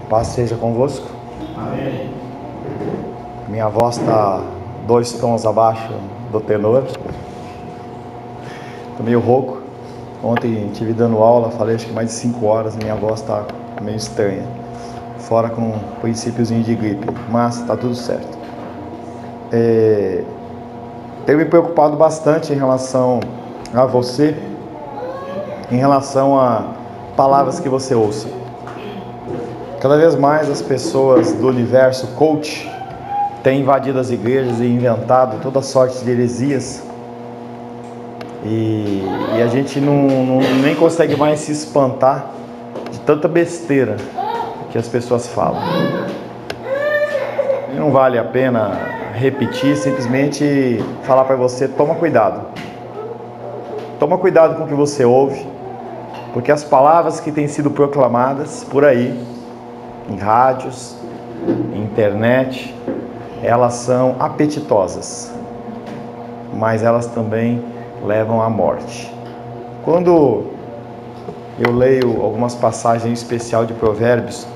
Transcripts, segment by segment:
Paz seja convosco. Amém. Minha voz está 2 tons abaixo do tenor. Estou meio rouco. Ontem estive dando aula, falei acho que mais de 5 horas. Minha voz está meio estranha. Fora com um princípiozinho de gripe. Mas está tudo certo. Tenho me preocupado bastante em relação a você, em relação a palavras que você ouça. Cada vez mais as pessoas do universo coach têm invadido as igrejas e inventado toda sorte de heresias. E a gente nem consegue mais se espantar de tanta besteira que as pessoas falam. E não vale a pena repetir, simplesmente falar para você: toma cuidado. Toma cuidado com o que você ouve, porque as palavras que têm sido proclamadas por aí, em rádios, em internet, elas são apetitosas, mas elas também levam à morte. Quando eu leio algumas passagens em especial de Provérbios,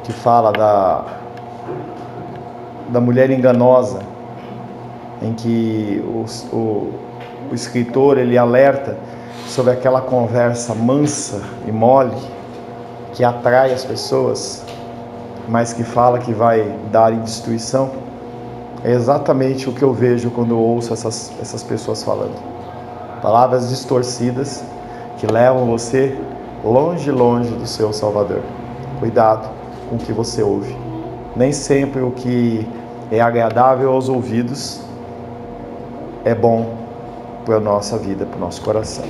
que fala da mulher enganosa, em que o escritor ele alerta sobre aquela conversa mansa e mole que atrai as pessoas, mas que fala que vai dar em destruição. É exatamente o que eu vejo quando eu ouço essas pessoas falando. Palavras distorcidas que levam você longe do seu Salvador. Cuidado com o que você ouve. Nem sempre o que é agradável aos ouvidos é bom para a nossa vida, para o nosso coração.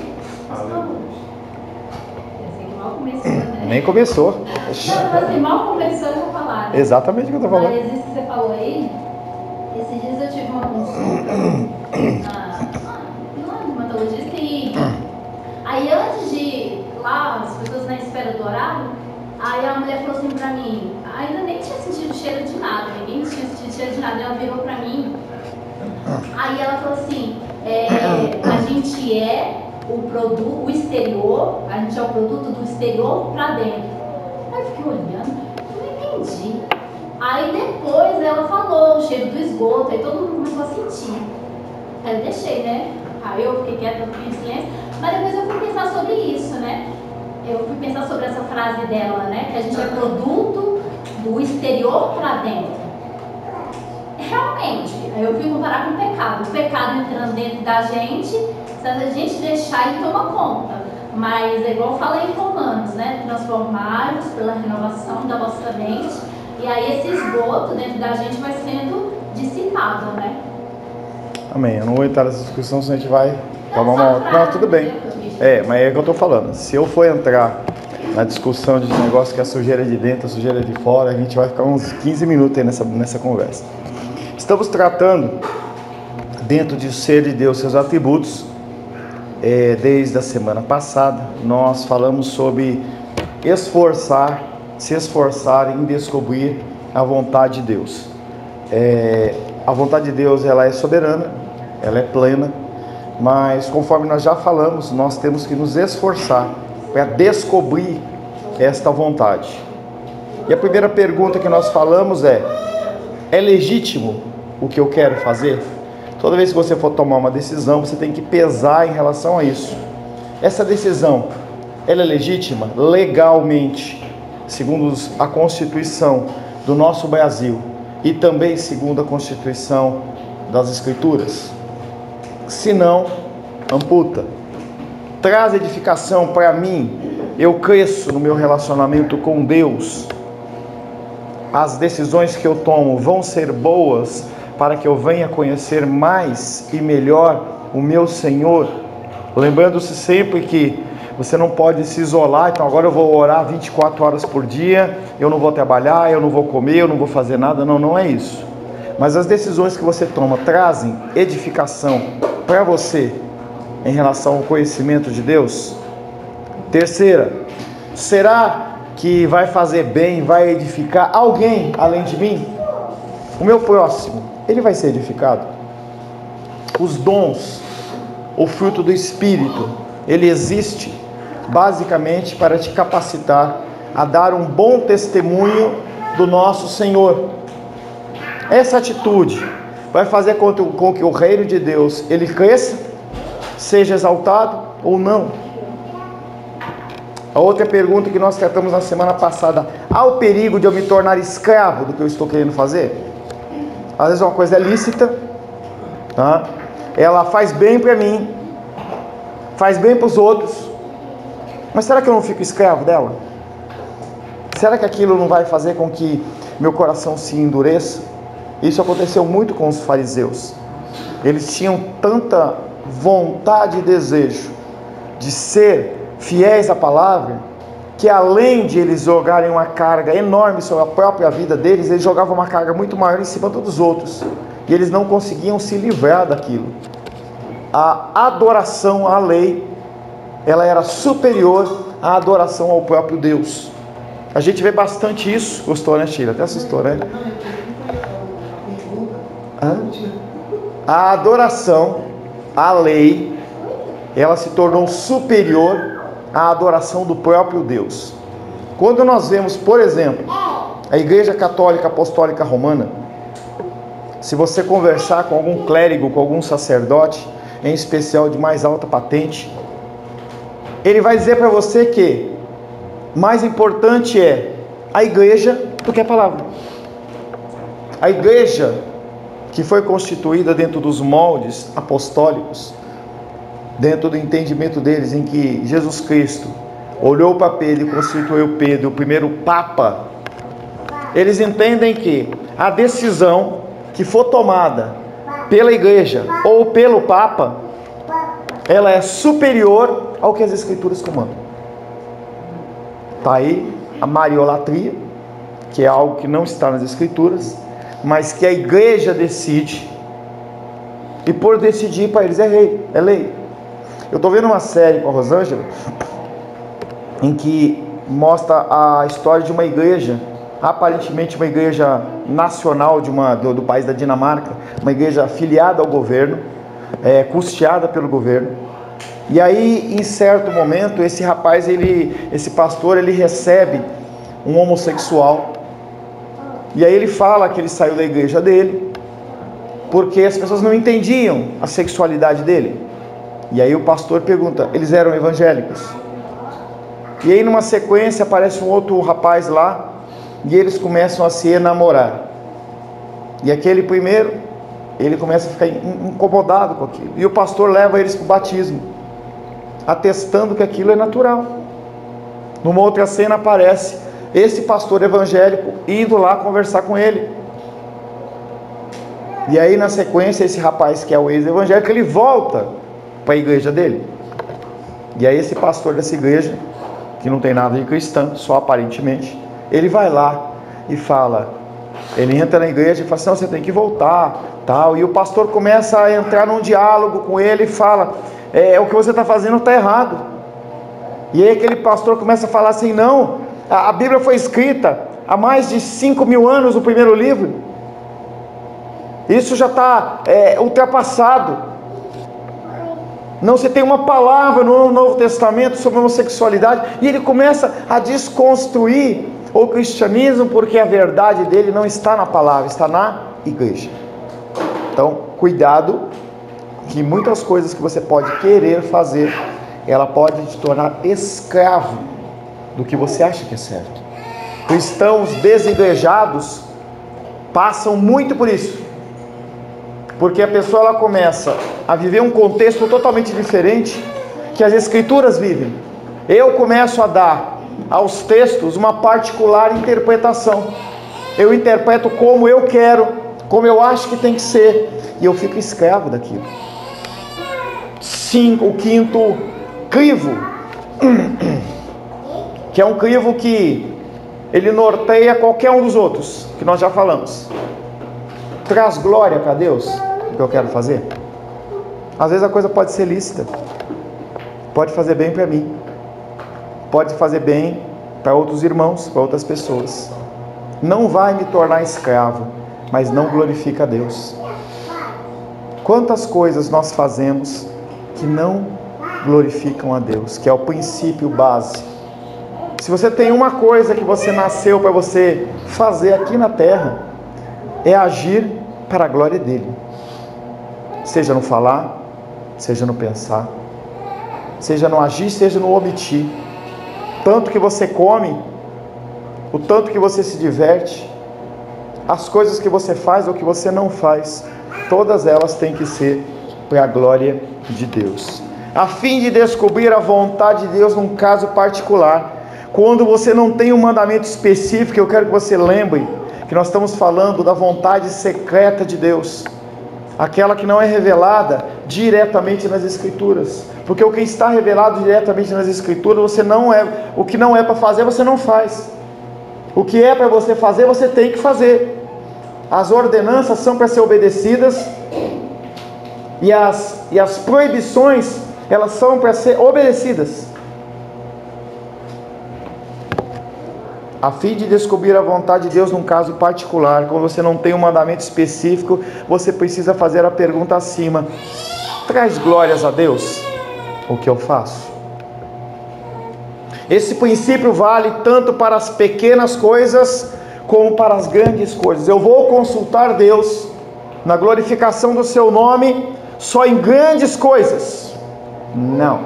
Nem começou. Não, você mal começou a falar. Né? Exatamente o que eu estou falando. Mas isso que você falou aí, esses dias eu tive uma consulta numa dermatologista e aí antes de ir lá, as pessoas na espera do horário, aí a mulher falou assim pra mim, ainda nem tinha sentido cheiro de nada, ninguém tinha sentido cheiro de nada, ela virou pra mim, aí ela falou assim, a gente é o produto, o exterior, a gente é o produto do exterior pra dentro. Aí eu fiquei olhando, não entendi. Aí depois ela falou o cheiro do esgoto, aí todo mundo começou a sentir. Aí eu deixei, né? Aí eu fiquei quieta, fiquei em silêncio, mas depois eu fui pensar sobre isso, né? Eu fui pensar sobre essa frase dela, né? Que a gente é produto do exterior pra dentro. Realmente, aí eu fui comparar com o pecado. O pecado entrando dentro da gente, se a gente deixar, ele toma conta. Mas é igual eu falei em Romanos, né? Transformar-vos pela renovação da vossa mente. E aí esse esgoto dentro da gente vai sendo dissipado, né? Amém. Eu não vou entrar nessa discussão, senão a gente vai tomar uma outra. Não, tudo bem. Mas é o que eu estou falando. Se eu for entrar na discussão de negócio que é a sujeira de dentro, a sujeira de fora, a gente vai ficar uns 15 minutos aí nessa conversa. Estamos tratando dentro de ser de Deus, seus atributos. Desde a semana passada nós falamos sobre se esforçar em descobrir a vontade de Deus. A vontade de Deus, ela é soberana, ela é plena, mas conforme nós já falamos, nós temos que nos esforçar para descobrir esta vontade. E a primeira pergunta que nós falamos é legítimo o que eu quero fazer? Toda vez que você for tomar uma decisão, você tem que pesar em relação a isso. Essa decisão, ela é legítima? Legalmente, segundo a Constituição do nosso Brasil e também segundo a Constituição das Escrituras? Se não, amputa. Traz edificação para mim. Eu cresço no meu relacionamento com Deus. As decisões que eu tomo vão ser boas para que eu venha conhecer mais e melhor o meu Senhor. Lembrando-se sempre que você não pode se isolar. Então agora eu vou orar 24 horas por dia, eu não vou trabalhar, eu não vou comer, eu não vou fazer nada. Não é isso. Mas as decisões que você toma trazem edificação para você em relação ao conhecimento de Deus? Terceira, será que vai fazer bem, vai edificar alguém além de mim? O meu próximo, ele vai ser edificado? Os dons, o fruto do Espírito, ele existe basicamente para te capacitar a dar um bom testemunho do nosso Senhor. Essa atitude vai fazer com que o reino de Deus ele cresça, seja exaltado ou não. A outra pergunta que nós tratamos na semana passada: há o perigo de eu me tornar escravo do que eu estou querendo fazer? Às vezes uma coisa é lícita, tá? Ela faz bem para mim, faz bem para os outros, mas será que eu não fico escravo dela? Será que aquilo não vai fazer com que meu coração se endureça? Isso aconteceu muito com os fariseus. Eles tinham tanta vontade e desejo de ser fiéis à palavra, que além de eles jogarem uma carga enorme sobre a própria vida deles, eles jogavam uma carga muito maior em cima dos outros, e eles não conseguiam se livrar daquilo. A adoração à lei, ela era superior à adoração ao próprio Deus. A gente vê bastante isso. Gostou, né, Sheila? Até assustou, né? A adoração à lei, ela se tornou superior à adoração do próprio Deus. Quando nós vemos, por exemplo, a Igreja Católica Apostólica Romana, se você conversar com algum clérigo, com algum sacerdote, em especial de mais alta patente, ele vai dizer para você que mais importante é a igreja do que a palavra. A igreja que foi constituída dentro dos moldes apostólicos, dentro do entendimento deles, em que Jesus Cristo olhou para Pedro e constituiu Pedro o primeiro Papa, eles entendem que a decisão que for tomada pela igreja ou pelo Papa, ela é superior ao que as Escrituras comandam. Está aí a mariolatria, que é algo que não está nas Escrituras, mas que a igreja decide, e por decidir para eles é lei. Eu estou vendo uma série com a Rosângela, em que mostra a história de uma igreja, aparentemente uma igreja nacional do país da Dinamarca, uma igreja afiliada ao governo, custeada pelo governo. E aí, em certo momento, esse rapaz, esse pastor, ele recebe um homossexual, e aí ele fala que ele saiu da igreja dele, porque as pessoas não entendiam a sexualidade dele. E aí o pastor pergunta: eles eram evangélicos? E aí numa sequência aparece um outro rapaz lá, e eles começam a se enamorar. E aquele primeiro, ele começa a ficar incomodado com aquilo, e o pastor leva eles para o batismo, atestando que aquilo é natural. Numa outra cena aparece esse pastor evangélico indo lá conversar com ele. E aí na sequência esse rapaz, que é o ex-evangélico, ele volta para a igreja dele. E aí esse pastor dessa igreja, que não tem nada de cristão, só aparentemente, ele vai lá e fala, ele entra na igreja e fala assim: não, você tem que voltar, tal. E o pastor começa a entrar num diálogo com ele e fala: o que você está fazendo está errado. E aí aquele pastor começa a falar assim: não, a Bíblia foi escrita há mais de 5.000 anos, o primeiro livro, isso já está ultrapassado. Não se tem uma palavra no Novo Testamento sobre homossexualidade. E ele começa a desconstruir o cristianismo, porque a verdade dele não está na palavra, está na igreja. Então, cuidado, que muitas coisas que você pode querer fazer, ela pode te tornar escravo do que você acha que é certo. Cristãos desigrejados passam muito por isso, porque a pessoa ela começa a viver um contexto totalmente diferente que as Escrituras vivem. Eu começo a dar aos textos uma particular interpretação. Eu interpreto como eu quero, como eu acho que tem que ser, e eu fico escravo daquilo. Sim, o quinto crivo, que é um crivo que ele norteia qualquer um dos outros, que nós já falamos. Traz glória para Deus o que eu quero fazer? Às vezes a coisa pode ser lícita, pode fazer bem para mim, pode fazer bem para outros irmãos, para outras pessoas. Não vai me tornar escravo, mas não glorifica a Deus. Quantas coisas nós fazemos que não glorificam a Deus, que é o princípio base Se você tem uma coisa que você nasceu para você fazer aqui na terra, é agir para a glória dele. Seja no falar, seja no pensar, seja no agir, seja no omitir. Tanto que você come, o tanto que você se diverte, as coisas que você faz ou que você não faz, todas elas têm que ser para a glória de Deus. A fim de descobrir a vontade de Deus num caso particular. Quando você não tem um mandamento específico, eu quero que você lembre que nós estamos falando da vontade secreta de Deus, aquela que não é revelada diretamente nas Escrituras, porque o que está revelado diretamente nas Escrituras, o que não é para fazer, você não faz. O que é para você fazer, você tem que fazer. As ordenanças são para ser obedecidas, e as proibições, elas são para ser obedecidas. A fim de descobrir a vontade de Deus num caso particular, quando você não tem um mandamento específico, você precisa fazer a pergunta acima: traz glórias a Deus o que eu faço? Esse princípio vale tanto para as pequenas coisas como para as grandes coisas. Eu vou consultar Deus na glorificação do seu nome só em grandes coisas? Não.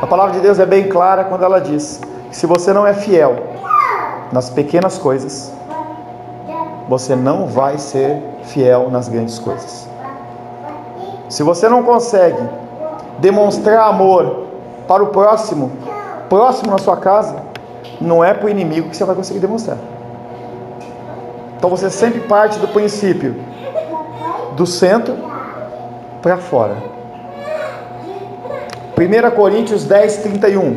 A palavra de Deus é bem clara quando ela diz: se você não é fiel nas pequenas coisas, você não vai ser fiel nas grandes coisas. Se você não consegue demonstrar amor para o próximo na sua casa, não é para o inimigo que você vai conseguir demonstrar. Então você sempre parte do princípio do centro para fora. 1 Coríntios 10, 31.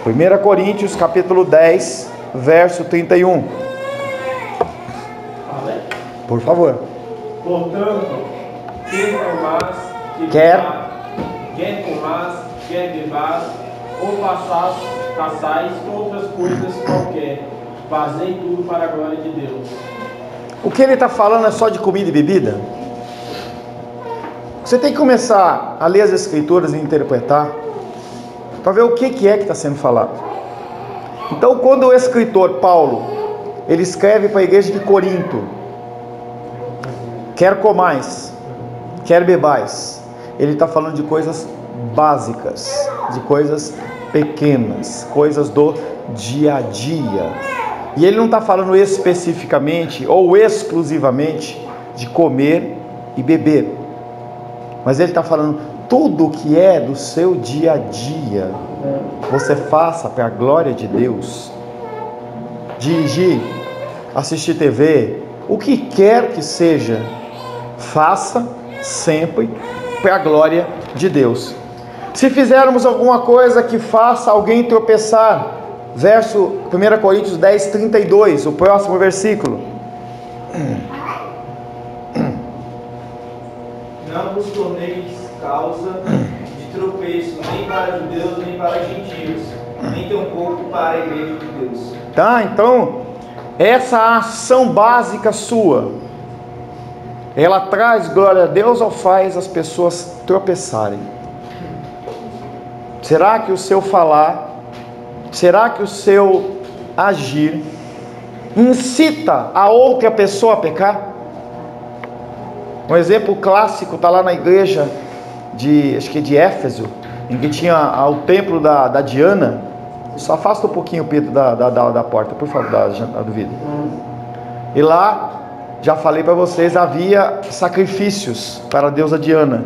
1 Coríntios capítulo 10, verso 31. Por favor. Portanto, quer comais, quer bebais, ou façais outras coisas qualquer, fazei tudo para a glória de Deus. O que ele está falando é só de comida e bebida? Você tem que começar a ler as Escrituras e interpretar, para ver o que é que está sendo falado. Então, quando o escritor Paulo, ele escreve para a igreja de Corinto: quer comais, quer bebais, ele está falando de coisas básicas, de coisas pequenas, coisas do dia a dia. E ele não está falando especificamente ou exclusivamente de comer e beber, mas ele está falando tudo que é do seu dia a dia, você faça para a glória de Deus. Dirigir, assistir TV, o que quer que seja, faça sempre para a glória de Deus. Se fizermos alguma coisa que faça alguém tropeçar, verso 1 Coríntios 10, 32, o próximo versículo. Não vos torneis causa de tropeço, nem para judeus, nem para gentios, nem tampouco para a igreja de Deus. Tá, então, essa ação básica sua, ela traz glória a Deus ou faz as pessoas tropeçarem? Será que o seu falar, será que o seu agir incita a outra pessoa a pecar? Um exemplo clássico está lá na igreja acho que de Éfeso, em que tinha o templo da Diana. Só afasta um pouquinho o Pedro da porta, por favor, do vidro. E lá, já falei para vocês, havia sacrifícios para a deusa Diana.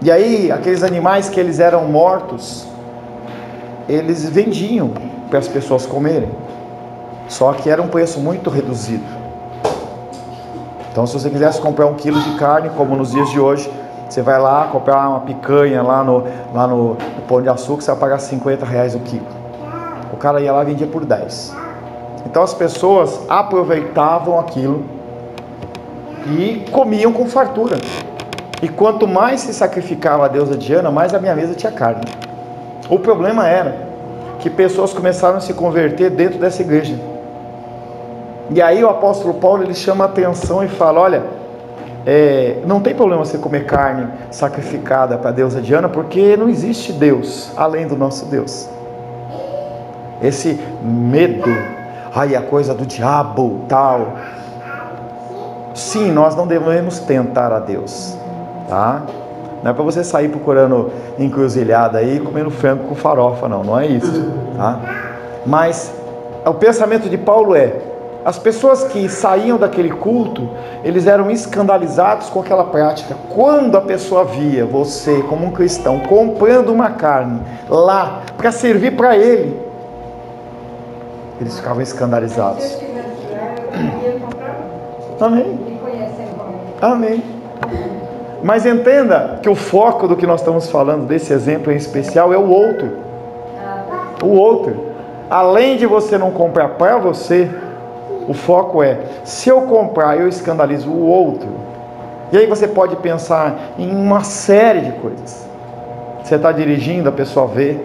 E aí, aqueles animais que eles eram mortos, eles vendiam para as pessoas comerem. Só que era um preço muito reduzido. Então, se você quisesse comprar 1 quilo de carne, como nos dias de hoje, você vai lá comprar uma picanha lá no Pão de Açúcar, você vai pagar R$50 o quilo. O cara ia lá e vendia por 10. Então as pessoas aproveitavam aquilo e comiam com fartura. E quanto mais se sacrificava a deusa Diana, mais a minha mesa tinha carne. O problema era que pessoas começaram a se converter dentro dessa igreja. E aí o apóstolo Paulo, ele chama a atenção e fala: olha, não tem problema você comer carne sacrificada para a deusa Diana, porque não existe Deus além do nosso Deus. Esse medo, a coisa do diabo, tal. Sim, nós não devemos tentar a Deus, tá? Não é para você sair procurando encruzilhada aí, comendo frango com farofa, não é isso, tá? Mas o pensamento de Paulo as pessoas que saíam daquele culto, eles eram escandalizados com aquela prática. Quando a pessoa via você, como um cristão, comprando uma carne lá para servir para ele, eles ficavam escandalizados. Amém. Amém. Mas entenda que o foco do que nós estamos falando, desse exemplo em especial, é o outro. O outro. Além de você não comprar para você, o foco se eu comprar, eu escandalizo o outro. E aí você pode pensar em uma série de coisas. Você está dirigindo, a pessoa vê.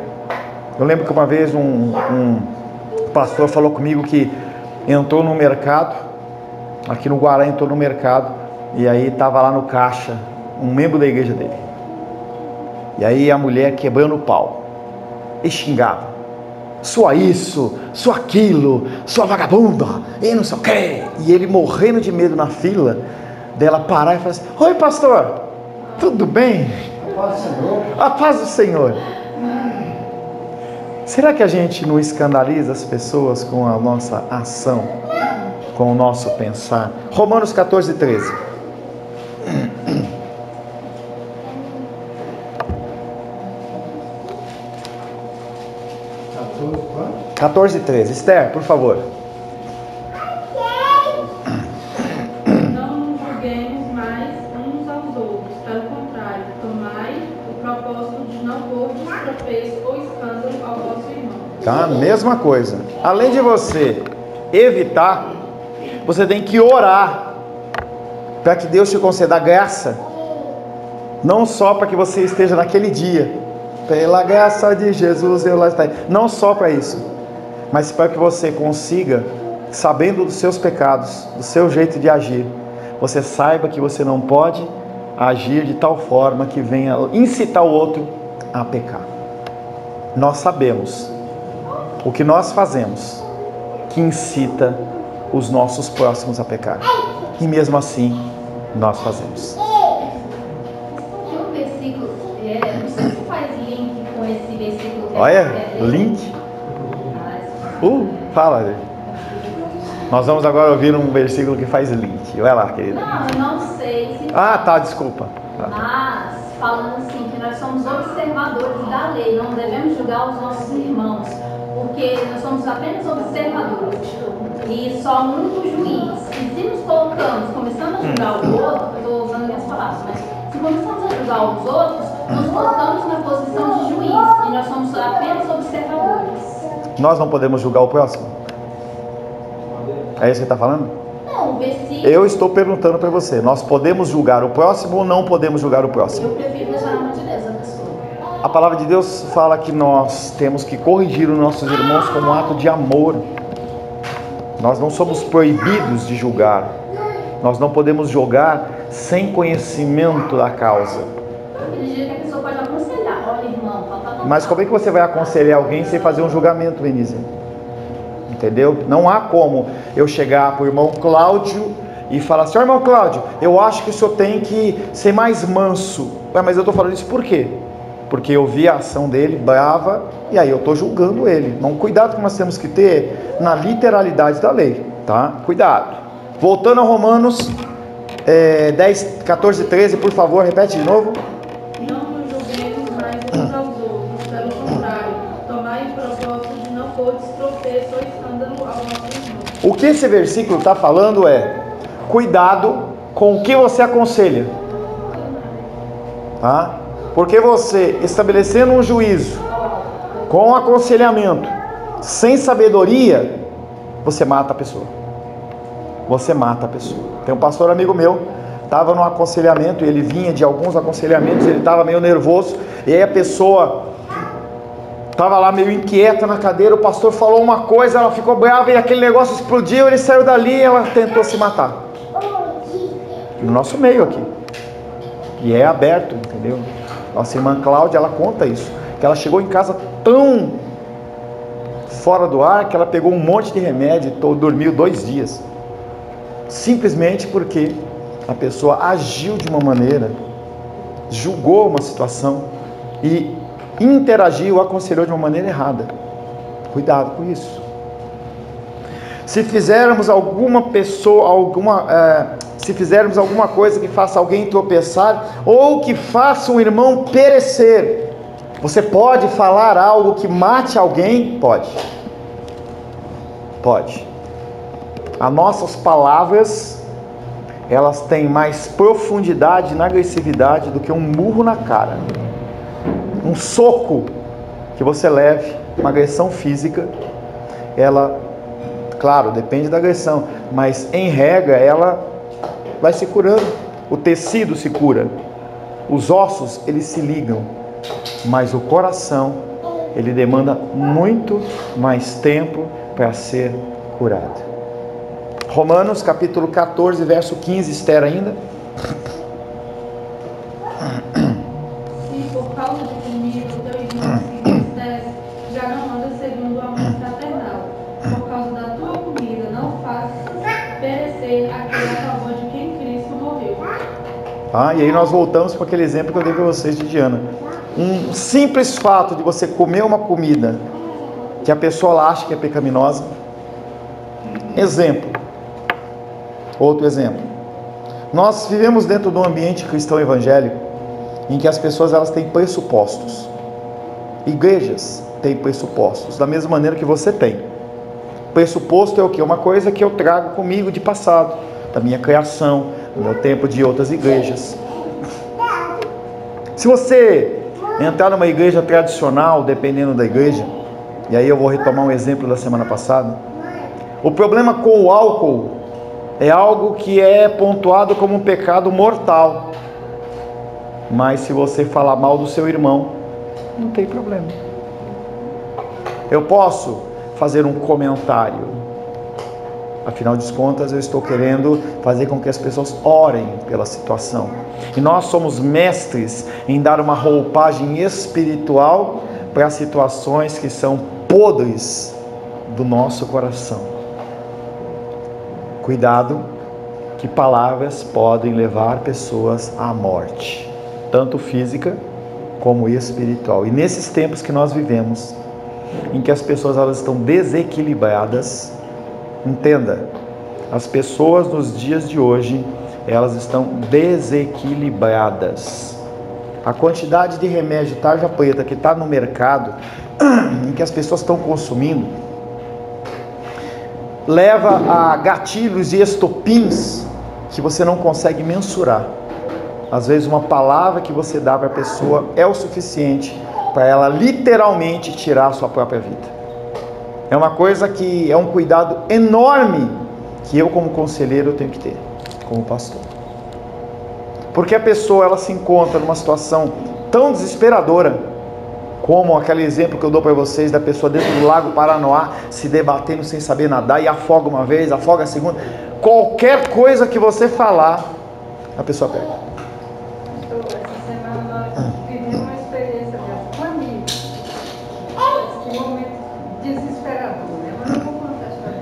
Eu lembro que uma vez um pastor falou comigo que entrou no mercado, aqui no Guará, entrou no mercado, e aí estava lá no caixa um membro da igreja dele. E aí a mulher quebrando o pau e xingava: sua isso, sua aquilo, sua vagabunda, e não sei o quê. E ele morrendo de medo na fila dela parar e falar assim: oi pastor, tudo bem? A paz do Senhor. A paz do Senhor. Será que a gente não escandaliza as pessoas com a nossa ação, com o nosso pensar? Romanos 14, 13. 14:13. Esther, por favor. Não julguemos mais uns aos outros, pelo contrário, tomai o propósito de não pôr tropeço ou escândalo ao vosso irmão. Tá, mesma coisa. Além de você evitar, você tem que orar para que Deus te conceda graça, não só para que você esteja naquele dia, pela graça de Jesus eu lá estarei, não só para isso, mas para que você consiga, sabendo dos seus pecados, do seu jeito de agir, você saiba que você não pode agir de tal forma que venha incitar o outro a pecar. Nós sabemos o que nós fazemos que incita os nossos próximos a pecar, e mesmo assim nós fazemos. Tem um versículo, não sei se faz link com esse versículo. Olha, link. Fala. Nós vamos agora ouvir um versículo que faz link. Vai lá, querida. Não, eu não sei se... tá, desculpa. Mas, falando assim, que nós somos observadores da lei, não devemos julgar os nossos irmãos, porque nós somos apenas observadores e só um único juiz. E se nos colocamos, começando a julgar o outro, eu estou usando minhas palavras, mas se começamos a julgar os outros, nos colocamos na posição de juiz e nós somos apenas observadores. Nós não podemos julgar o próximo? É isso que você está falando? Não, o versículo... Eu estou perguntando para você, nós podemos julgar o próximo ou não podemos julgar o próximo? Eu prefiro deixar na mão de Deus a pessoa. A palavra de Deus fala que nós temos que corrigir os nossos irmãos como um ato de amor. Nós não somos proibidos de julgar. Nós não podemos julgar sem conhecimento da causa. Aquele dia que a pessoa pode aconselhar: olha, irmão, Mas como é que você vai aconselhar alguém sem fazer um julgamento, Vinícius? Entendeu? Não há como eu chegar para o irmão Cláudio e falar assim: ó, irmão Cláudio, eu acho que o senhor tem que ser mais manso. Mas eu estou falando isso por quê? Porque eu vi a ação dele brava e aí eu estou julgando ele. Não, cuidado que nós temos que ter na literalidade da lei, tá? Cuidado. Voltando a Romanos 10, 14, 13, por favor, repete de novo. Não nos julguemos mais uns aos outros, pelo contrário, tomai o propósito de não pôr tropeço ou escândalo ao vosso irmão. O que esse versículo está falando cuidado com o que você aconselha, tá? Porque você, estabelecendo um juízo com aconselhamento, sem sabedoria, você mata a pessoa. Você mata a pessoa. Tem um pastor amigo meu, estava no aconselhamento, ele vinha de alguns aconselhamentos, ele estava meio nervoso, e aí a pessoa estava lá meio inquieta na cadeira, o pastor falou uma coisa, ela ficou brava, e aquele negócio explodiu, ele saiu dali e ela tentou se matar. no nosso meio aqui. E é aberto, entendeu? Nossa irmã Cláudia, ela conta isso, que ela chegou em casa tão fora do ar que ela pegou um monte de remédio e dormiu 2 dias. Simplesmente porque a pessoa agiu de uma maneira, julgou uma situação e interagiu, aconselhou de uma maneira errada. Cuidado com isso. Se fizermos alguma coisa que faça alguém tropeçar, ou que faça um irmão perecer, você pode falar algo que mate alguém? Pode. Pode. As nossas palavras, elas têm mais profundidade na agressividade do que um murro na cara. Um soco que você leve, uma agressão física, ela, claro, depende da agressão, mas em regra ela vai se curando. O tecido se cura, os ossos eles se ligam, mas o coração ele demanda muito mais tempo para ser curado. Romanos capítulo 14, verso 15, Esther ainda. Se por causa de comida o teu irmão se entristece, já não anda segundo o amor fraternal. Por causa da tua comida, não faças perecer aquele a favor de quem Cristo morreu. E aí nós voltamos para aquele exemplo que eu dei para vocês de Diana. Um simples fato de você comer uma comida que a pessoa acha que é pecaminosa. Exemplo. Outro exemplo. Nós vivemos dentro de um ambiente cristão evangélico em que as pessoas elas têm pressupostos. Igrejas têm pressupostos, da mesma maneira que você tem. Pressuposto é o quê? Uma coisa que eu trago comigo de passado, da minha criação, do meu tempo de outras igrejas. Se você entrar numa igreja tradicional, dependendo da igreja, e aí eu vou retomar um exemplo da semana passada, o problema com o álcool é algo que é pontuado como um pecado mortal. Mas se você falar mal do seu irmão, não tem problema. Eu posso fazer um comentário. Afinal de contas, eu estou querendo fazer com que as pessoas orem pela situação. E nós somos mestres em dar uma roupagem espiritual para situações que são podres do nosso coração. Cuidado, que palavras podem levar pessoas à morte, tanto física como espiritual. E nesses tempos que nós vivemos, em que as pessoas elas estão desequilibradas, entenda, as pessoas nos dias de hoje, elas estão desequilibradas. A quantidade de remédio tarja preta que está no mercado, em que as pessoas estão consumindo, leva a gatilhos e estopins que você não consegue mensurar. Às vezes uma palavra que você dá para a pessoa é o suficiente para ela literalmente tirar a sua própria vida. É uma coisa que é um cuidado enorme que eu como conselheiro tenho que ter, como pastor. Porque a pessoa ela se encontra numa situação tão desesperadora, como aquele exemplo que eu dou para vocês da pessoa dentro do lago Paranoá, se debatendo sem saber nadar, e afoga uma vez, afoga a segunda. Qualquer coisa que você falar, a pessoa pega. Então, essa semana nós vivemos uma experiência dessa com amigos. Que momento desesperador, né? Mas eu vou contar a história.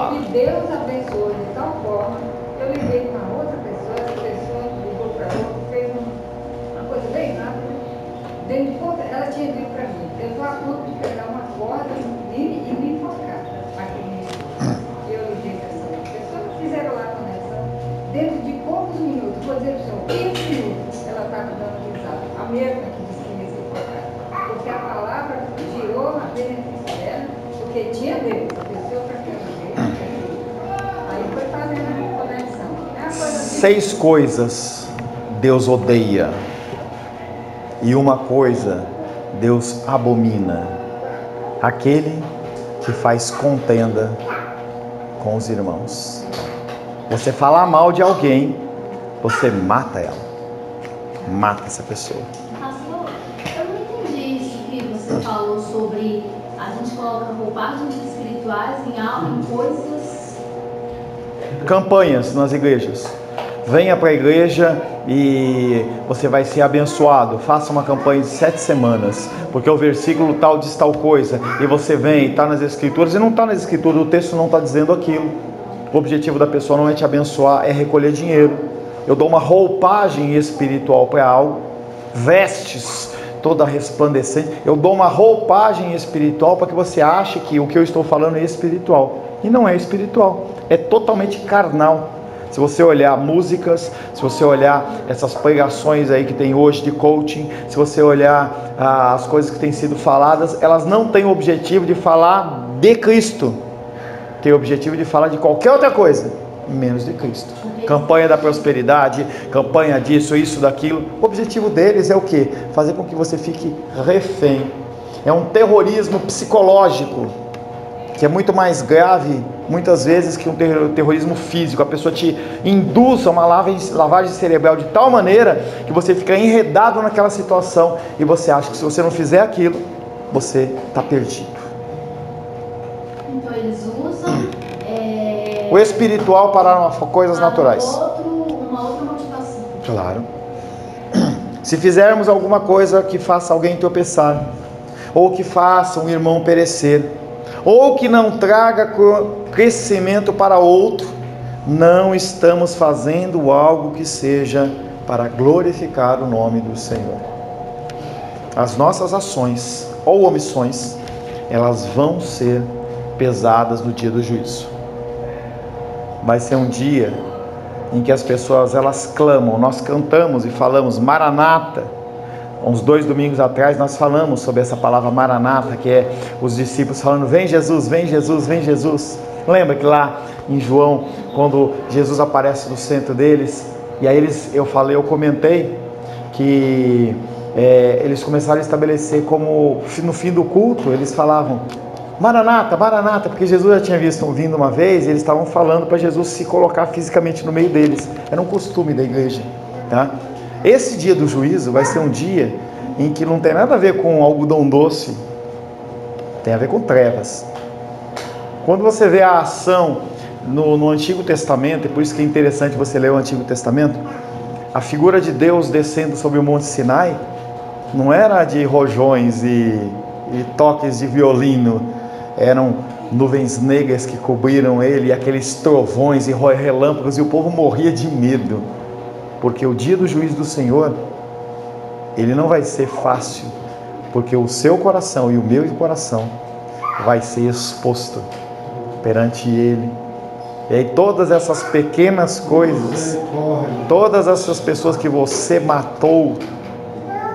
Sei que Deus abençoou de tal forma, eu liguei para outra pessoa, essa pessoa ligou para outra, fez uma coisa bem rápida. Ela tinha dito para mim, eu estou a ponto de pegar uma corda e me enfocar aqui nisso. E eu liguei para essa pessoa, fizeram lá a conexão. Dentro de poucos minutos, vou dizer para o senhor, 15 minutos, ela estava dando risada. A mesma que disse que ia se enfocar. Porque a palavra girou a benefício dela, porque tinha Deus, a pessoa para quem eu liguei. Aí foi fazendo a conexão. É uma coisa assim. 6 coisas Deus odeia. E uma coisa Deus abomina: aquele que faz contenda com os irmãos. Você falar mal de alguém, você mata ela, mata essa pessoa. Pastor, eu não entendi isso que você falou sobre a gente coloca roupagens espirituais em coisas. Campanhas nas igrejas. venha para a igreja e você vai ser abençoado. Faça uma campanha de 7 semanas, porque o versículo tal diz tal coisa, e você vem e está nas escrituras, e não está nas escrituras, o texto não está dizendo aquilo. O objetivo da pessoa não é te abençoar, é recolher dinheiro. Eu dou uma roupagem espiritual para algo, vestes toda resplandecente, eu dou uma roupagem espiritual para que você ache que o que eu estou falando é espiritual, e não é espiritual, é totalmente carnal. Se você olhar músicas, se você olhar essas pregações aí que tem hoje de coaching, se você olhar as coisas que têm sido faladas, elas não têm o objetivo de falar de Cristo, tem o objetivo de falar de qualquer outra coisa, menos de Cristo. Campanha da prosperidade, campanha disso, isso, daquilo. O objetivo deles é o quê? Fazer com que você fique refém. É um terrorismo psicológico, que é muito mais grave, muitas vezes, que um terrorismo físico. A pessoa te induz a uma lavagem cerebral de tal maneira que você fica enredado naquela situação e você acha que se você não fizer aquilo, você está perdido. Então eles usam o espiritual para coisas naturais. Uma outra motivação. Claro. Se fizermos alguma coisa que faça alguém tropeçar, ou que faça um irmão perecer, ou que não traga crescimento para outro, não estamos fazendo algo que seja para glorificar o nome do Senhor. As nossas ações ou omissões, elas vão ser pesadas no dia do juízo. Vai ser um dia em que as pessoas, elas clamam. Nós cantamos e falamos Maranata. Uns 2 domingos atrás nós falamos sobre essa palavra Maranata, que é os discípulos falando: vem Jesus, vem Jesus, vem Jesus. Lembra que lá em João, quando Jesus aparece no centro deles, e aí eu comentei que eles começaram a estabelecer como no fim do culto, eles falavam Maranata, Maranata, porque Jesus já tinha vindo uma vez e eles estavam falando para Jesus se colocar fisicamente no meio deles. Era um costume da igreja, tá? Esse dia do juízo vai ser um dia em que não tem nada a ver com algodão doce, tem a ver com trevas. Quando você vê a ação no Antigo Testamento, e por isso que é interessante você ler o Antigo Testamento, a figura de Deus descendo sobre o Monte Sinai não era de rojões e toques de violino, eram nuvens negras que cobriram ele, e aqueles trovões e relâmpagos, e o povo morria de medo, porque o dia do juízo do Senhor, ele não vai ser fácil, porque o seu coração e o meu coração vai ser exposto perante ele. E aí todas essas pequenas coisas, todas essas pessoas que você matou,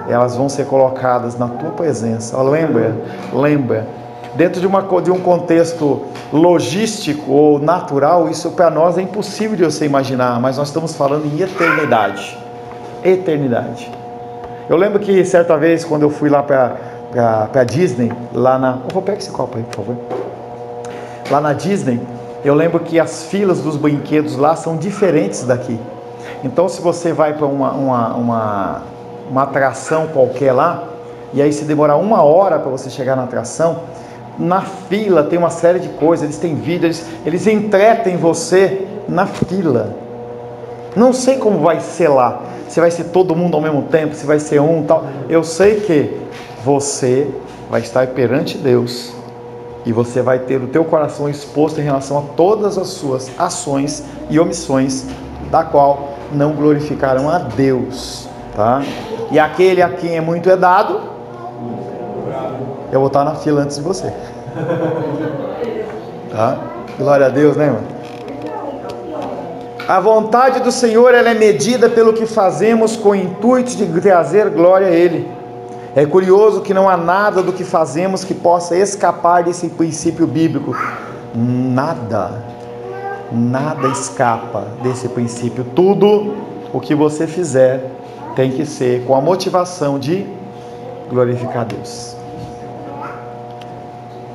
elas vão ser colocadas na tua presença. Lembra, dentro de um contexto logístico ou natural, isso para nós é impossível de você imaginar, mas nós estamos falando em eternidade. Eu lembro que certa vez, quando eu fui lá para Disney, pega esse copo aí, por favor. Lá na Disney, eu lembro que as filas dos brinquedos lá são diferentes daqui. Então, se você vai para uma atração qualquer lá, e aí se demorar 1 hora para você chegar na atração, na fila tem uma série de coisas, eles têm vídeos, eles entretem você na fila. Não sei como vai ser lá, se vai ser todo mundo ao mesmo tempo, se vai ser tal. Eu sei que você vai estar perante Deus e você vai ter o teu coração exposto em relação a todas as suas ações e omissões, da qual não glorificaram a Deus, tá? E aquele a quem é muito é dado, eu vou estar na fila antes de você, tá? Glória a Deus, né, irmão? A vontade do Senhor, ela é medida pelo que fazemos com o intuito de trazer glória a Ele. É curioso que não há nada do que fazemos que possa escapar desse princípio bíblico. Nada escapa desse princípio. Tudo o que você fizer tem que ser com a motivação de glorificar Deus.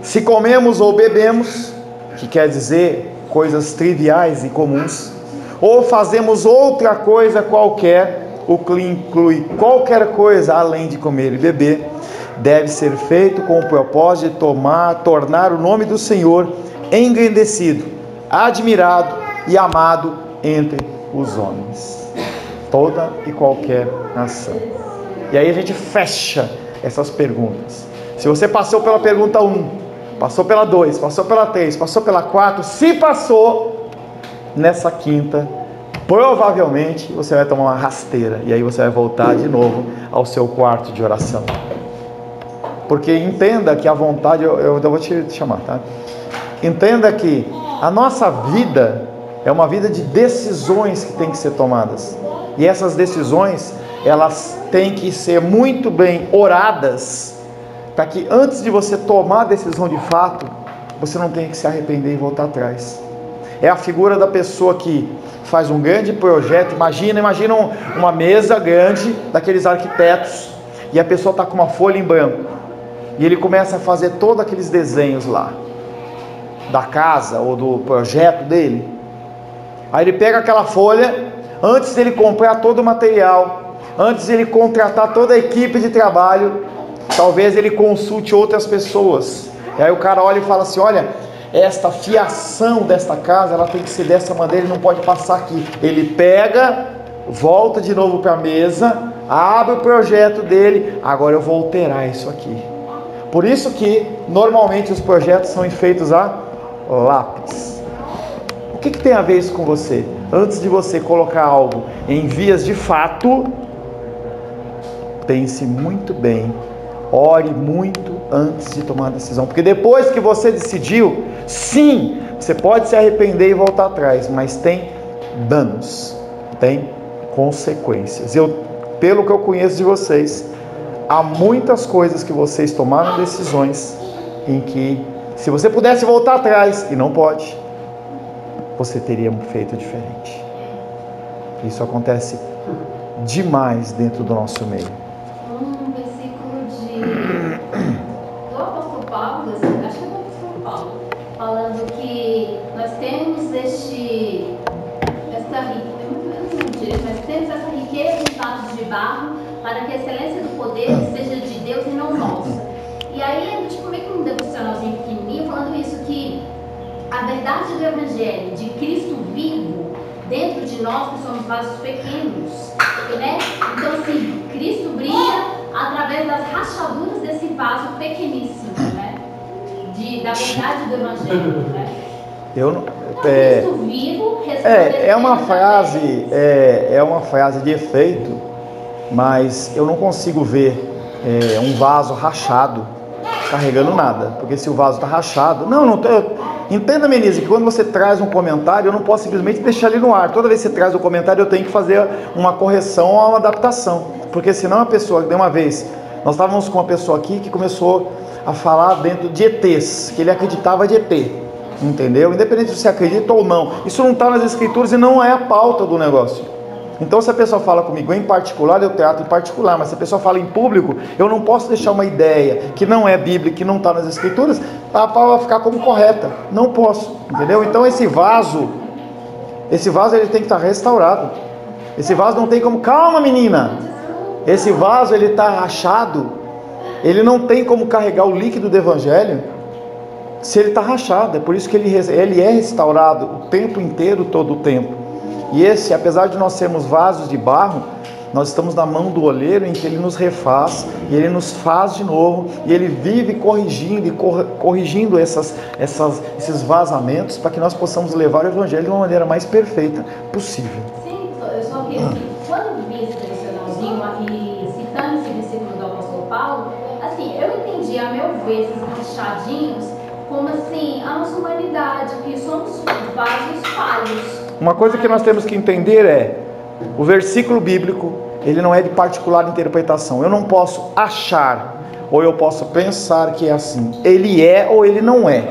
Se comemos ou bebemos, que quer dizer coisas triviais e comuns, ou fazemos outra coisa qualquer, o que inclui qualquer coisa além de comer e beber, deve ser feito com o propósito de tornar o nome do Senhor engrandecido, admirado e amado entre os homens. Toda e qualquer nação. E aí a gente fecha essas perguntas. Se você passou pela pergunta 1, passou pela 2, passou pela 3, passou pela 4, se passou, nessa quinta, provavelmente você vai tomar uma rasteira. E aí você vai voltar de novo ao seu quarto de oração. Porque entenda que a vontade, eu vou te chamar, tá? Entenda que a nossa vida é uma vida de decisões que tem que ser tomadas. E essas decisões, elas têm que ser muito bem oradas, para que antes de você tomar a decisão de fato, você não tenha que se arrepender e voltar atrás. É a figura da pessoa que faz um grande projeto. Imagina uma mesa grande daqueles arquitetos, e a pessoa está com uma folha em branco, e ele começa a fazer todos aqueles desenhos lá, da casa ou do projeto dele. Aí ele pega aquela folha, antes dele comprar todo o material, antes dele contratar toda a equipe de trabalho, talvez ele consulte outras pessoas. E aí o cara olha e fala assim: olha, esta fiação desta casa, ela tem que ser dessa maneira, ele não pode passar aqui. Ele pega, volta de novo para a mesa, abre o projeto dele, agora eu vou alterar isso aqui. Por isso que normalmente os projetos são feitos a lápis. O que tem a ver isso com você? Antes de você colocar algo em vias de fato, pense muito bem, ore muito antes de tomar a decisão, porque depois que você decidiu, sim, você pode se arrepender e voltar atrás, mas tem danos, tem consequências. Pelo que eu conheço de vocês, há muitas coisas que vocês tomaram decisões em que, se você pudesse voltar atrás, e não pode, você teria feito diferente. Isso acontece demais dentro do nosso meio. Um versículo do apóstolo Paulo, acho que é do apóstolo Paulo, falando que nós temos essa riqueza em vasos de barro, para que a excelência do poder seja de Deus e não nossa. E aí é tipo meio que um devocionalzinho pequenininho falando isso, que a verdade do Evangelho de Cristo vivo dentro de nós, que somos vasos pequenos, né? Então assim, Cristo brilha através das rachaduras desse vaso pequeníssimo, né? Da verdade do Evangelho, né? Cristo vivo é uma frase de efeito, mas eu não consigo ver um vaso rachado carregando nada, porque se o vaso está rachado, entenda, Menise, que quando você traz um comentário, eu não posso simplesmente deixar ele no ar. Toda vez que você traz um comentário, eu tenho que fazer uma correção ou uma adaptação, porque senão a pessoa, de uma vez, nós estávamos com uma pessoa aqui que começou a falar dentro de ETs, que ele acreditava de ET, entendeu? Independente se você acredita ou não, isso não está nas escrituras e não é a pauta do negócio. Então, se a pessoa fala comigo em particular, eu trato em particular, mas se a pessoa fala em público, eu não posso deixar uma ideia que não é bíblica, que não está nas escrituras, para ficar como correta. Não posso, entendeu? Então, esse vaso ele tem que estar restaurado. Esse vaso não tem como... Calma, menina! Esse vaso, ele está rachado, ele não tem como carregar o líquido do Evangelho se ele está rachado. É por isso que ele é restaurado o tempo inteiro, todo o tempo. E esse, apesar de nós sermos vasos de barro, nós estamos na mão do oleiro, em que ele nos refaz, e ele nos faz de novo, e ele vive corrigindo esses vazamentos, para que nós possamos levar o Evangelho de uma maneira mais perfeita possível. Sim, eu só que quando vi esse devocionalzinho e citando esse versículo do apóstolo Paulo, assim, eu entendi, a meu ver, esses rachadinhos, como assim, a nossa humanidade, que somos vasos falhos. Uma coisa que nós temos que entender é, o versículo bíblico, ele não é de particular interpretação. Eu não posso achar, ou eu posso pensar que é assim. Ele é ou ele não é.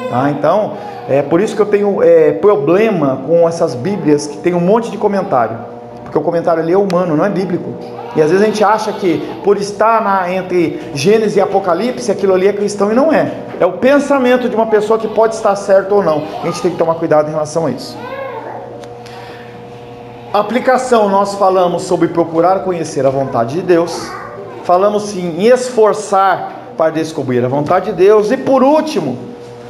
Tá? Então, é por isso que eu tenho problema com essas bíblias que tem um monte de comentário. Porque o comentário ali é humano, não é bíblico. E às vezes a gente acha que por estar entre Gênesis e Apocalipse, aquilo ali é cristão, e não é. É o pensamento de uma pessoa que pode estar certo ou não. A gente tem que tomar cuidado em relação a isso. Aplicação, nós falamos sobre procurar conhecer a vontade de Deus. Falamos sim em esforçar para descobrir a vontade de Deus. E por último,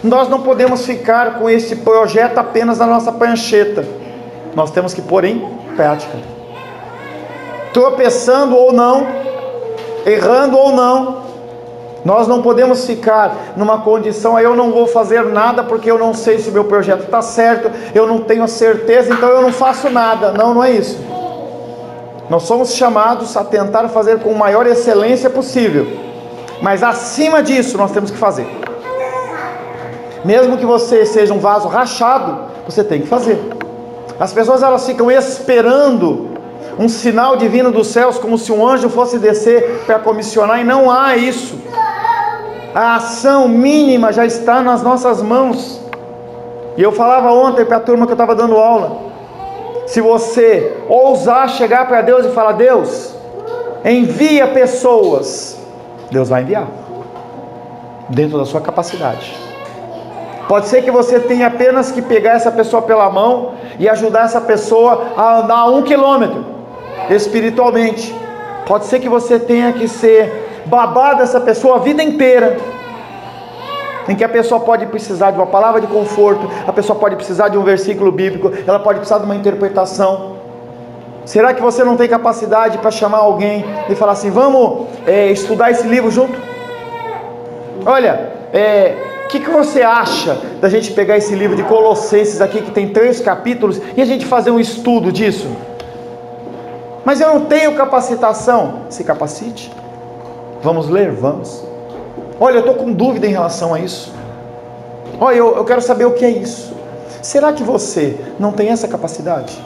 nós não podemos ficar com esse projeto apenas na nossa prancheta. nós temos que pôr em prática. Tropeçando ou não, errando ou não, nós não podemos ficar numa condição, eu não vou fazer nada porque eu não sei se o meu projeto está certo, eu não tenho certeza, então eu não faço nada. Não, não é isso. Nós somos chamados a tentar fazer com a maior excelência possível, mas acima disso nós temos que fazer. Mesmo que você seja um vaso rachado, você tem que fazer. As pessoas, elas ficam esperando um sinal divino dos céus, como se um anjo fosse descer para comissionar, e não há isso. A ação mínima já está nas nossas mãos. E eu falava ontem para a turma que eu estava dando aula, se você ousar chegar para Deus e falar: Deus, envia pessoas, Deus vai enviar, dentro da sua capacidade. Pode ser que você tenha apenas que pegar essa pessoa pela mão e ajudar essa pessoa a andar 1 quilômetro espiritualmente. Pode ser que você tenha que ser babá dessa pessoa a vida inteira, em que a pessoa pode precisar de uma palavra de conforto, a pessoa pode precisar de um versículo bíblico, ela pode precisar de uma interpretação. Será que você não tem capacidade para chamar alguém e falar assim: vamos estudar esse livro junto? Olha, o que você acha da gente pegar esse livro de Colossenses aqui, que tem 3 capítulos, e a gente fazer um estudo disso? Mas eu não tenho capacitação. Se capacite. Vamos ler? Vamos. Olha, eu estou com dúvida em relação a isso. Olha, eu quero saber o que é isso. Será que você não tem essa capacidade?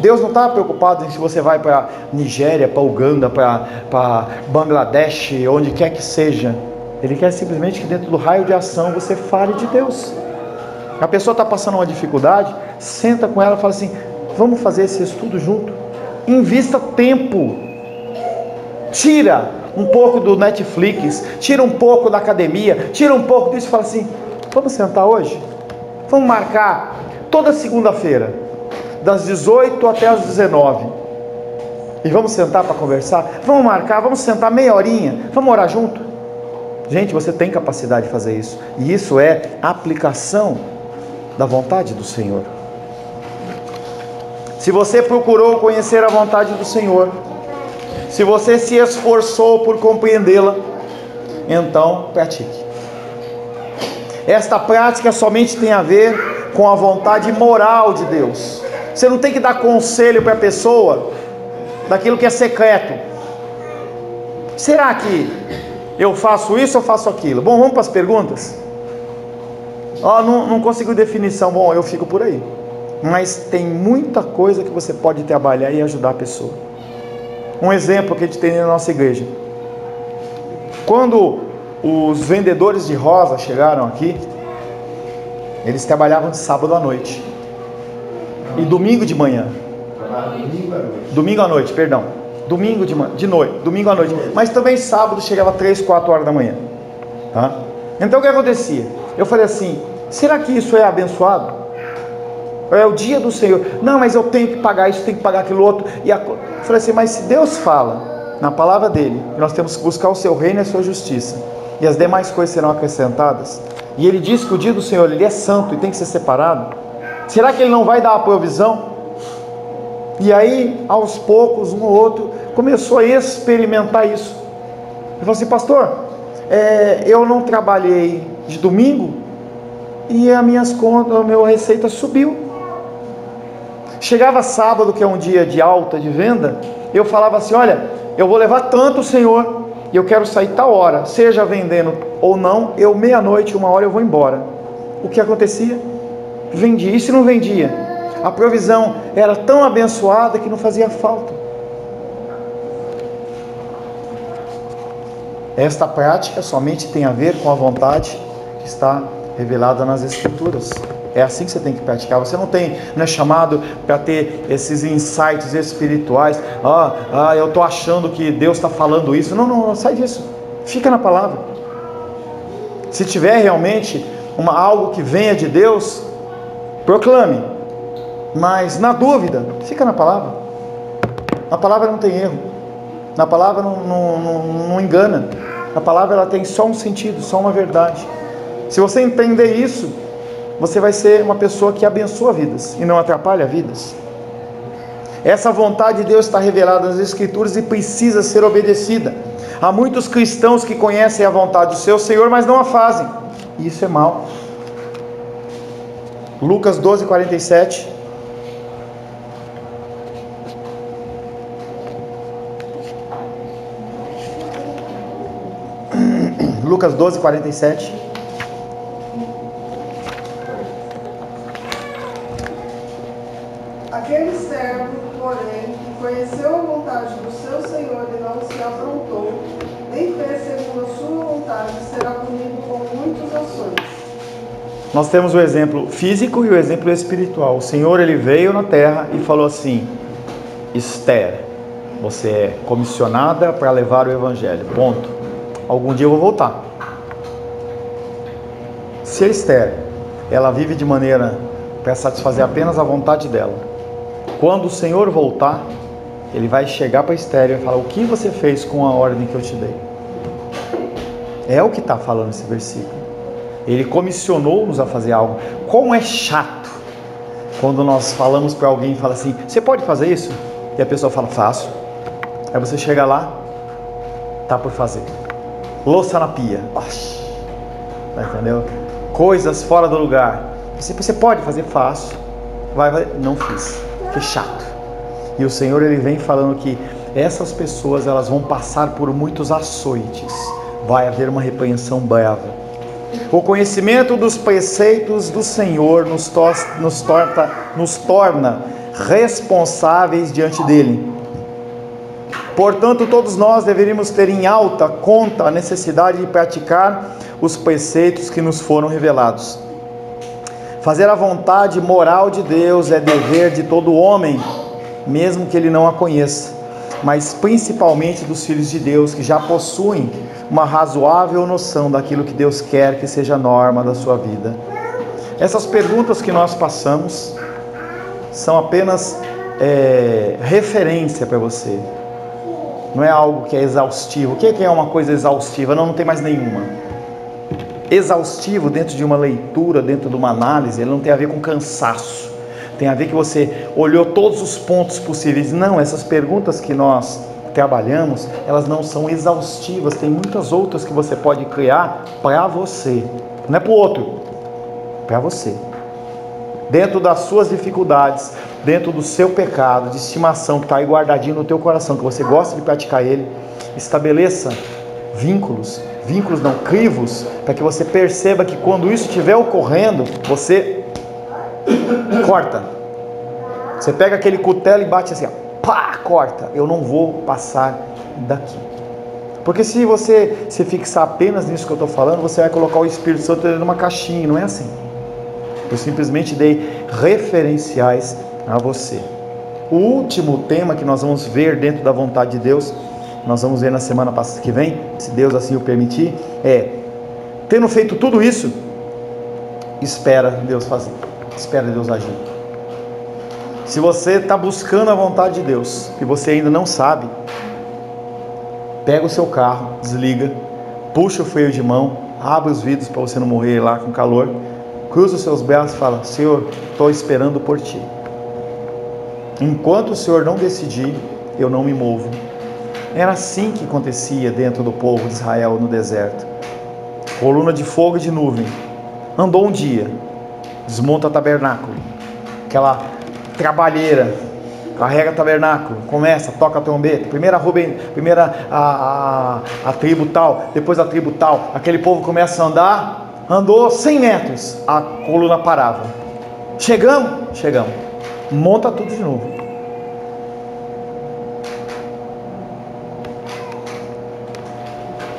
Deus não está preocupado em se você vai para Nigéria, para Uganda, para Bangladesh, onde quer que seja. Ele quer simplesmente que dentro do raio de ação você fale de Deus. A pessoa está passando uma dificuldade, senta com ela e fala assim: vamos fazer esse estudo junto. Invista tempo. Tira um pouco do Netflix, tira um pouco da academia, tira um pouco disso e fala assim: vamos sentar hoje? Vamos marcar toda segunda-feira, das 18 até as 19. E vamos sentar para conversar? Vamos marcar, vamos sentar meia horinha, vamos orar junto? Gente, você tem capacidade de fazer isso. E isso é aplicação da vontade do Senhor. Se você procurou conhecer a vontade do Senhor, se você se esforçou por compreendê-la, então pratique. Esta prática somente tem a ver com a vontade moral de Deus. Você não tem que dar conselho para a pessoa daquilo que é secreto. Será que eu faço isso ou faço aquilo? Bom, vamos para as perguntas. Não conseguiu definição. Bom, eu fico por aí. Mas tem muita coisa que você pode trabalhar e ajudar a pessoa. Um exemplo que a gente tem na nossa igreja: quando os vendedores de rosa chegaram aqui, eles trabalhavam de sábado à noite e domingo de manhã. Domingo à noite, perdão. Domingo de noite, domingo à noite. Mas também sábado chegava 3, 4 horas da manhã, tá? Então o que acontecia? Eu falei assim: será que isso é abençoado? É o dia do Senhor. Não, mas eu tenho que pagar isso, tenho que pagar aquilo outro. Eu falei assim: mas se Deus fala na palavra dele que nós temos que buscar o seu reino e a sua justiça, e as demais coisas serão acrescentadas, e ele diz que o dia do Senhor ele é santo e tem que ser separado, será que ele não vai dar a provisão? E aí, aos poucos, um ou outro começou a experimentar isso. Ele falou assim: pastor, eu não trabalhei de domingo e as minhas contas, a minha receita subiu. Chegava sábado, que é um dia de alta de venda, eu falava assim: olha, eu vou levar tanto, Senhor, e eu quero sair tal hora, seja vendendo ou não, eu meia-noite, 1 hora eu vou embora. O que acontecia? Vendia. E se não vendia? A provisão era tão abençoada que não fazia falta. Esta prática somente tem a ver com a vontade que está revelada nas Escrituras. É assim que você tem que praticar. Você não é chamado para ter esses insights espirituais. Eu estou achando que Deus está falando isso. Não, sai disso. Fica na palavra. Se tiver realmente algo que venha de Deus, proclame. Mas na dúvida, fica na palavra. Na palavra não tem erro. Na palavra não engana. Na palavra ela tem só um sentido, só uma verdade. Se você entender isso, você vai ser uma pessoa que abençoa vidas e não atrapalha vidas. Essa vontade de Deus está revelada nas Escrituras e precisa ser obedecida. Há muitos cristãos que conhecem a vontade do seu Senhor, mas não a fazem. E isso é mal. Lucas 12:47. Lucas 12:47. Aquele servo, porém, que conheceu a vontade do seu Senhor e não se aprontou, nem fez segundo a sua vontade, será punido com muitas ações. Nós temos o exemplo físico e o exemplo espiritual. O Senhor, Ele veio na terra e falou assim: Esther, você é comissionada para levar o Evangelho, ponto. Algum dia eu vou voltar. Se a Esther, ela vive de maneira para satisfazer apenas a vontade dela, quando o Senhor voltar, Ele vai chegar para Esther e vai falar: o que você fez com a ordem que eu te dei? É o que está falando esse versículo. Ele comissionou-nos a fazer algo. Como é chato quando nós falamos para alguém e fala assim: você pode fazer isso? E a pessoa fala: faço. Aí você chega lá, tá por fazer. Louça na pia. Entendeu? Coisas fora do lugar. Você pode fazer? Faço. Vai. Não fiz. Que chato. E o Senhor, Ele vem falando que essas pessoas, elas vão passar por muitos açoites. Vai haver uma repreensão brava. O conhecimento dos preceitos do Senhor nos torna responsáveis diante dEle. Portanto, todos nós deveríamos ter em alta conta a necessidade de praticar os preceitos que nos foram revelados. Fazer a vontade moral de Deus é dever de todo homem, mesmo que ele não a conheça, mas principalmente dos filhos de Deus, que já possuem uma razoável noção daquilo que Deus quer que seja a norma da sua vida. Essas perguntas que nós passamos são apenas referência para você. Não é algo que é exaustivo. O que é uma coisa exaustiva? Não tem mais nenhuma. Exaustivo dentro de uma leitura, dentro de uma análise, ele não tem a ver com cansaço. Tem a ver que você olhou todos os pontos possíveis. Não, essas perguntas que nós trabalhamos, elas não são exaustivas. Tem muitas outras que você pode criar para você. Não é para o outro, para você. Dentro das suas dificuldades, dentro do seu pecado de estimação que está aí guardadinho no teu coração, que você gosta de praticar ele, estabeleça vínculos não, crivos, para que você perceba que quando isso estiver ocorrendo, você corta. Você pega aquele cutelo e bate assim, ó, pá, corta. Eu não vou passar daqui. Porque se você se fixar apenas nisso que eu estou falando, você vai colocar o Espírito Santo dentro de uma caixinha, não é assim. Eu simplesmente dei referenciais a você. O último tema que nós vamos ver dentro da vontade de Deus, nós vamos ver na semana que vem, se Deus assim o permitir, tendo feito tudo isso, espera Deus fazer, espera Deus agir. Se você está buscando a vontade de Deus e você ainda não sabe, pega o seu carro, desliga, puxa o freio de mão, abre os vidros para você não morrer lá com calor, cruza os seus braços e fala: Senhor, estou esperando por Ti. Enquanto o Senhor não decidir, eu não me movo. Era assim que acontecia dentro do povo de Israel no deserto. Coluna de fogo e de nuvem. Andou um dia, desmonta o tabernáculo, aquela trabalheira, carrega o tabernáculo, começa, toca a trombeta, primeira a tribo tal, depois a tribo tal, aquele povo começa a andar, andou 100 metros, a coluna parava. Chegamos, monta tudo de novo.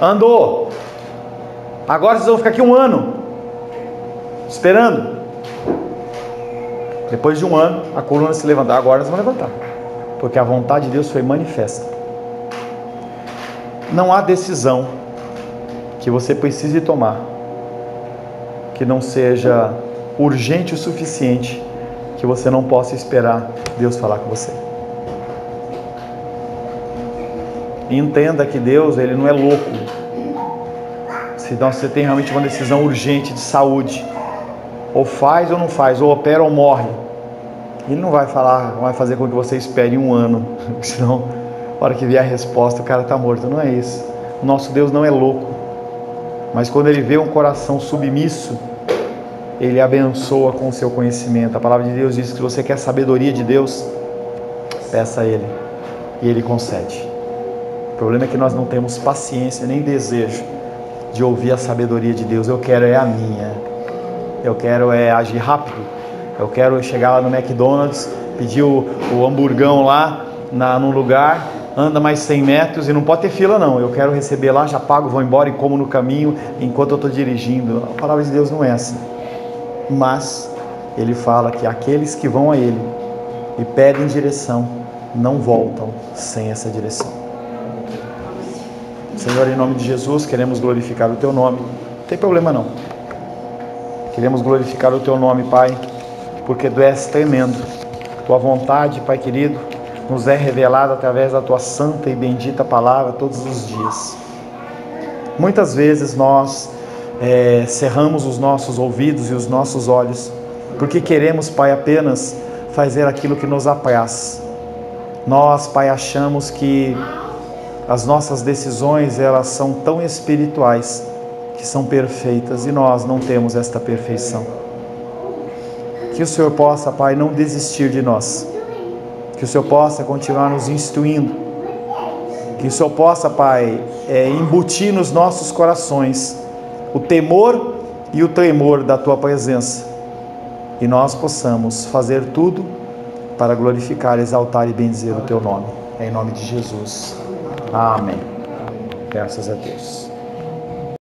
Andou, agora vocês vão ficar aqui 1 ano esperando. Depois de 1 ano, a coluna se levantar. Agora eles vão levantar, porque a vontade de Deus foi manifesta. Não há decisão que você precise tomar que não seja urgente o suficiente, que você não possa esperar Deus falar com você. E entenda que Deus, Ele não é louco. Se você tem realmente uma decisão urgente de saúde, ou faz ou não faz, ou opera ou morre. Ele não vai falar, vai fazer com que você espere 1 ano, senão, na hora que vier a resposta, o cara está morto. Não é isso. O nosso Deus não é louco, mas quando Ele vê um coração submisso, Ele abençoa com o seu conhecimento. A palavra de Deus diz que se você quer sabedoria de Deus, peça a Ele, e Ele concede. O problema é que nós não temos paciência nem desejo de ouvir a sabedoria de Deus. Eu quero é a minha, eu quero é agir rápido, eu quero chegar lá no McDonald's, pedir o hamburgão lá num lugar, anda mais 100 metros e não pode ter fila não, eu quero receber lá, já pago, vou embora e como no caminho enquanto eu estou dirigindo. A palavra de Deus não é assim, mas Ele fala que aqueles que vão a Ele e pedem direção não voltam sem essa direção. Senhor, em nome de Jesus, queremos glorificar o Teu nome. Não tem problema não. Queremos glorificar o Teu nome, Pai, porque Tu és tremendo. Tua vontade, Pai querido, nos é revelada através da Tua santa e bendita palavra todos os dias. Muitas vezes nós cerramos os nossos ouvidos e os nossos olhos, porque queremos, Pai, apenas fazer aquilo que nos apraz. Nós, Pai, achamos que as nossas decisões, elas são tão espirituais, que são perfeitas, e nós não temos esta perfeição. Que o Senhor possa, Pai, não desistir de nós, que o Senhor possa continuar nos instruindo, que o Senhor possa, Pai, embutir nos nossos corações o temor e o tremor da Tua presença, e nós possamos fazer tudo para glorificar, exaltar e bendizer o Teu nome, em nome de Jesus. Amém. Graças a Deus.